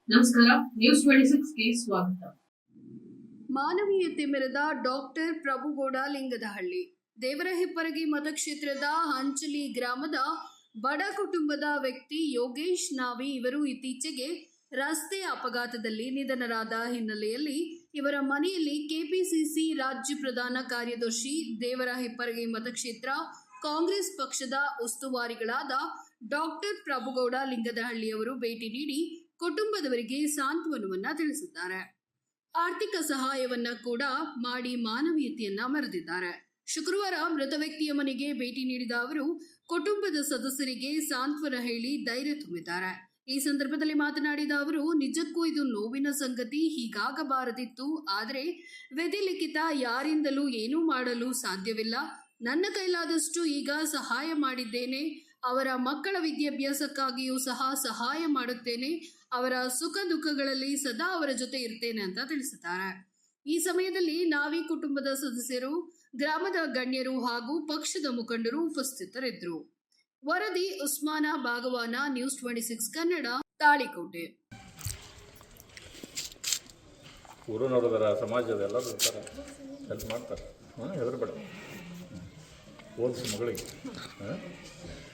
ನಮಸ್ಕಾರ, ನ್ಯೂಸ್ 26ಗೆ ಸ್ವಾಗತ. ಮಾನವೀಯತೆ ಮೆರೆದ ಡಾಕ್ಟರ್ ಪ್ರಭುಗೌಡ ಲಿಂಗದಹಳ್ಳಿ ದೇವರಹಿಪ್ಪರಗಿ ಮತಕ್ಷೇತ್ರದ ಹಂಚಲಿ ಗ್ರಾಮದ ಬಡ ಕುಟುಂಬದ ವ್ಯಕ್ತಿ ಯೋಗೇಶ್ ನಾವಿ ಇವರು ಇತ್ತೀಚೆಗೆ ರಸ್ತೆ ಅಪಘಾತದಲ್ಲಿ ನಿಧನರಾದ ಹಿನ್ನೆಲೆಯಲ್ಲಿ ಇವರ ಮನೆಯಲ್ಲಿ ಕೆಪಿಸಿಸಿ ರಾಜ್ಯ ಪ್ರಧಾನ ಕಾರ್ಯದರ್ಶಿ ದೇವರಹಿಪ್ಪರಗಿ ಮತಕ್ಷೇತ್ರ ಕಾಂಗ್ರೆಸ್ ಪಕ್ಷದ ಉಸ್ತುವಾರಿಗಳಾದ ಡಾಕ್ಟರ್ ಪ್ರಭುಗೌಡ ಲಿಂಗದಹಳ್ಳಿ ಅವರು ಭೇಟಿ ನೀಡಿ ಕುಟುಂಬದವರಿಗೆ ಸಾಂತ್ವನವನ್ನ ತಿಳಿಸಿದ್ದಾರೆ. ಆರ್ಥಿಕ ಸಹಾಯವನ್ನ ಕೂಡ ಮಾಡಿ ಮಾನವೀಯತೆಯನ್ನ ಮೆರೆದಿದ್ದಾರೆ. ಶುಕ್ರವಾರ ಮೃತ ವ್ಯಕ್ತಿಯ ಮನೆಗೆ ಭೇಟಿ ನೀಡಿದ ಅವರು ಕುಟುಂಬದ ಸದಸ್ಯರಿಗೆ ಸಾಂತ್ವನ ಹೇಳಿ ಧೈರ್ಯ ತುಂಬಿದ್ದಾರೆ. ಈ ಸಂದರ್ಭದಲ್ಲಿ ಮಾತನಾಡಿದ ಅವರು, ನಿಜಕ್ಕೂ ಇದು ನೋವಿನ ಸಂಗತಿ, ಹೀಗಾಗಬಾರದಿತ್ತು. ಆದರೆ ವಿಧಿಲಿಖಿತ, ಯಾರಿಂದಲೂ ಏನೂ ಮಾಡಲು ಸಾಧ್ಯವಿಲ್ಲ. ನನ್ನ ಕೈಲಾದಷ್ಟು ಈಗ ಸಹಾಯ ಮಾಡಿದ್ದೇನೆ. ಅವರ ಮಕ್ಕಳ ವಿದ್ಯಾಭ್ಯಾಸಕ್ಕಾಗಿಯೂ ಸಹ ಸಹಾಯ ಮಾಡುತ್ತೇನೆ. ಅವರ ಸುಖ ದುಃಖಗಳಲ್ಲಿ ಸದಾ ಅವರ ಜೊತೆ ಇರ್ತೇನೆ ಅಂತ ತಿಳಿಸಿದ್ದಾರೆ. ಈ ಸಮಯದಲ್ಲಿ ನಾವಿ ಕುಟುಂಬದ ಸದಸ್ಯರು, ಗ್ರಾಮದ ಗಣ್ಯರು ಹಾಗೂ ಪಕ್ಷದ ಮುಖಂಡರು ಉಪಸ್ಥಿತರಿದ್ದರು. ವರದಿ ಉಸ್ಮಾನ ಭಾಗವಾನ, ನ್ಯೂಸ್ 26 ಕನ್ನಡ, ತಾಳಿಕೋಟೆ. ಊರಿನವ್ರದಾರ, ಸಮಾಜದ ಎಲ್ಲರೂ ಇರ್ತಾರೆ, ಹೆಲ್ಪ್ ಮಾಡ್ತಾರೆ. ಹೆದರ್ಬೇಡ, ಓದಿಸಿ ಮಗಳಿಗೆ.